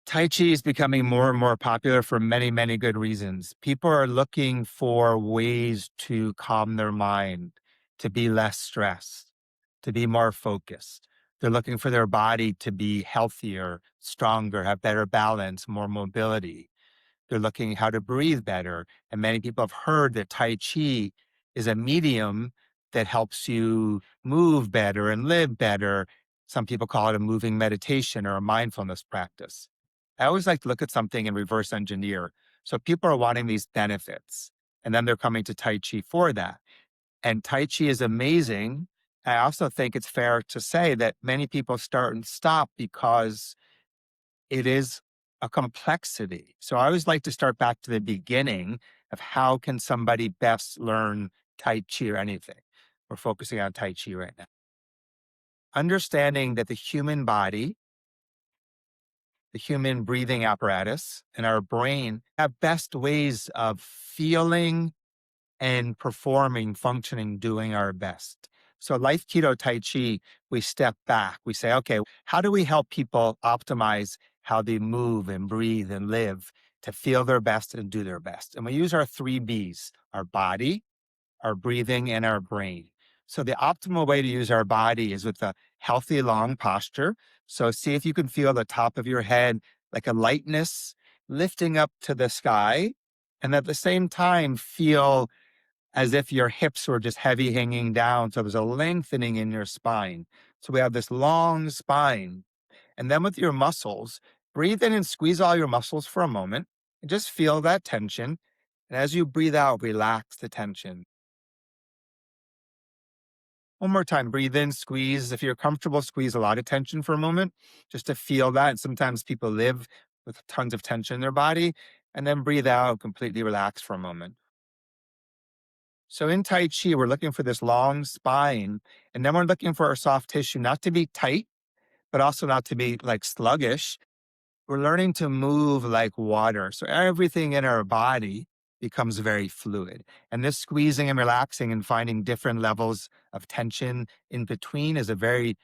Tai Chi is becoming more and more popular for many, many good reasons. People are looking for ways to calm their mind, to be less stressed, to be more focused. They're looking for their body to be healthier, stronger, have better balance, more mobility. They're looking how to breathe better. And many people have heard that Tai Chi is a medium that helps you move better and live better. Some people call it a moving meditation or a mindfulness practice. I always like to look at something and reverse engineer. So people are wanting these benefits, and then they're coming to Tai Chi for that. And Tai Chi is amazing. I also think it's fair to say that many people start and stop because it is a complexity. So I always like to start back to the beginning of how can somebody best learn Tai Chi or anything. We're focusing on Tai Chi right now. Understanding that the human body, the human breathing apparatus, and our brain have best ways of feeling and performing, functioning, doing our best. So, Life Keto Tai Chi, we step back. We say, okay, how do we help people optimize how they move and breathe and live to feel their best and do their best? And we use our three B's: our body, our breathing, and our brain. So, the optimal way to use our body is with a healthy, long posture. So, see if you can feel the top of your head like a lightness lifting up to the sky. And at the same time, feel as if your hips were just heavy hanging down. So there's a lengthening in your spine. So we have this long spine. And then with your muscles, breathe in and squeeze all your muscles for a moment and just feel that tension. And as you breathe out, relax the tension. One more time, breathe in, squeeze. If you're comfortable, squeeze a lot of tension for a moment just to feel that. And sometimes people live with tons of tension in their body. And then breathe out, completely relax for a moment. So in Tai Chi, we're looking for this long spine, and then we're looking for our soft tissue not to be tight, but also not to be like sluggish. We're learning to move like water. So everything in our body becomes very fluid. And this squeezing and relaxing and finding different levels of tension in between is a very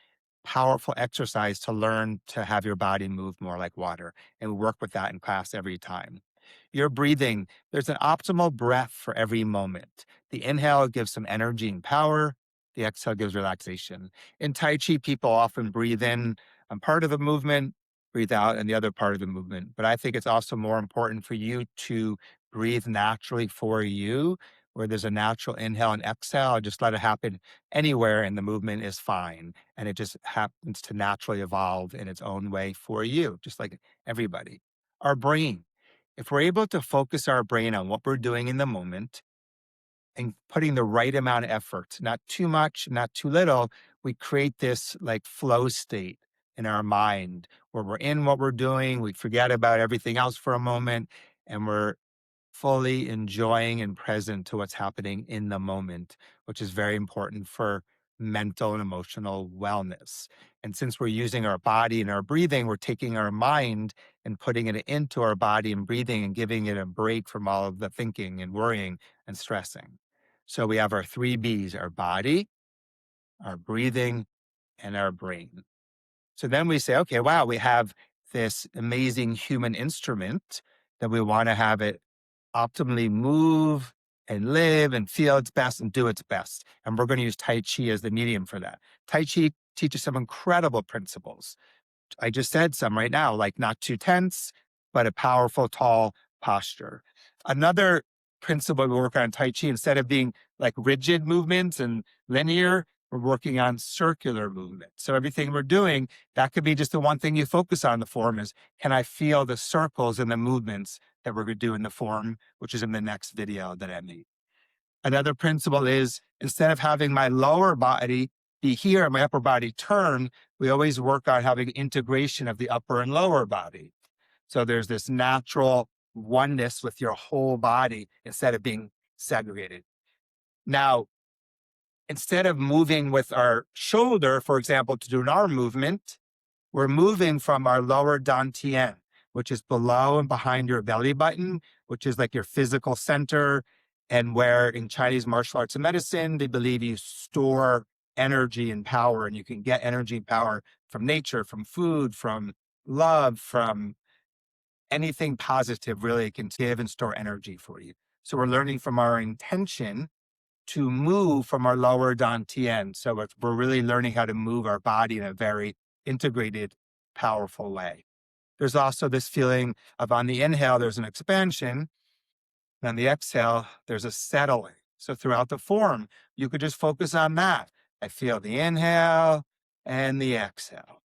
powerful exercise to learn to have your body move more like water. And we work with that in class every time. Your breathing, there's an optimal breath for every moment. The inhale gives some energy and power. The exhale gives relaxation. In Tai Chi, people often breathe in on part of the movement, breathe out in the other part of the movement. But I think it's also more important for you to breathe naturally for you, where there's a natural inhale and exhale. Just let it happen anywhere, and the movement is fine. And it just happens to naturally evolve in its own way for you, just like everybody. Our brain, if we're able to focus our brain on what we're doing in the moment and putting the right amount of effort, not too much, not too little, we create this like flow state in our mind where we're in what we're doing, we forget about everything else for a moment, and we're fully enjoying and present to what's happening in the moment, which is very important for mental and emotional wellness. And since we're using our body and our breathing, we're taking our mind and putting it into our body and breathing and giving it a break from all of the thinking and worrying and stressing. So we have our three B's: our body, our breathing, and our brain. So then we say, okay, wow, we have this amazing human instrument that we want to have it optimally move and live and feel its best and do its best. And we're going to use Tai Chi as the medium for that. Tai Chi teaches some incredible principles. I just said some right now, like not too tense, but a powerful, tall posture. Another principle we work on in Tai Chi, instead of being like rigid movements and linear, we're working on circular movement. So everything we're doing, that could be just the one thing you focus on the form is, can I feel the circles and the movements that we're going to do in the form, which is in the next video that I made. Another principle is instead of having my lower body be here and my upper body turn, we always work on having integration of the upper and lower body. So there's this natural oneness with your whole body instead of being segregated. Now, instead of moving with our shoulder, for example, to do an arm movement, we're moving from our lower dantian, which is below and behind your belly button, which is like your physical center. And where in Chinese martial arts and medicine, they believe you store energy and power, and you can get energy and power from nature, from food, from love, from anything positive really can give and store energy for you. So we're learning from our intention to move from our lower dantian. So we're really learning how to move our body in a very integrated, powerful way. There's also this feeling of on the inhale, there's an expansion. And on the exhale, there's a settling. So throughout the form, you could just focus on that. I feel the inhale and the exhale.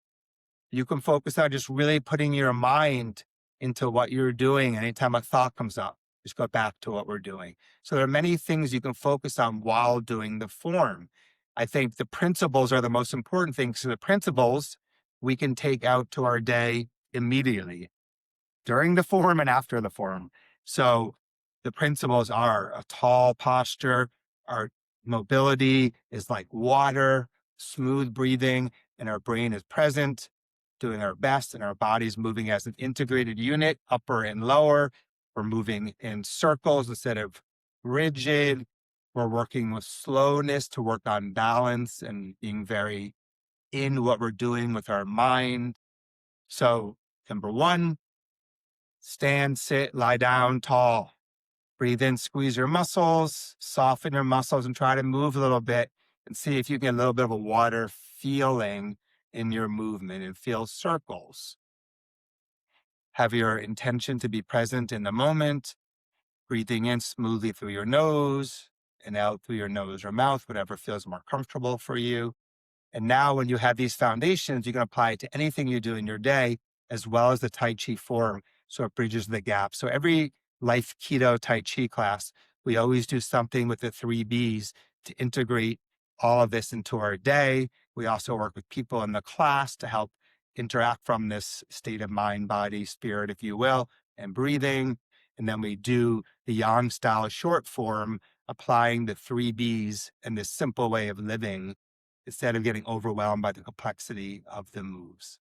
You can focus on just really putting your mind into what you're doing. Anytime a thought comes up, just go back to what we're doing. So there are many things you can focus on while doing the form. I think the principles are the most important things. So the principles we can take out to our day immediately during the form and after the form. So the principles are a tall posture, our mobility is like water, smooth breathing, and our brain is present, doing our best, and our body's moving as an integrated unit, upper and lower. We're moving in circles instead of rigid. We're working with slowness to work on balance and being very in what we're doing with our mind. So, number one, stand, sit, lie down, tall. Breathe in, squeeze your muscles, soften your muscles, and try to move a little bit and see if you get a little bit of a water feeling in your movement and feel circles. Have your intention to be present in the moment, breathing in smoothly through your nose and out through your nose or mouth, whatever feels more comfortable for you. And now, when you have these foundations, you can apply it to anything you do in your day, as well as the Tai Chi form. So it bridges the gap. So every life keto Tai Chi class, we always do something with the three B's to integrate all of this into our day. We also work with people in the class to help interact from this state of mind, body, spirit, if you will, and breathing. And then we do the Yang style short form, applying the three B's and this simple way of living instead of getting overwhelmed by the complexity of the moves.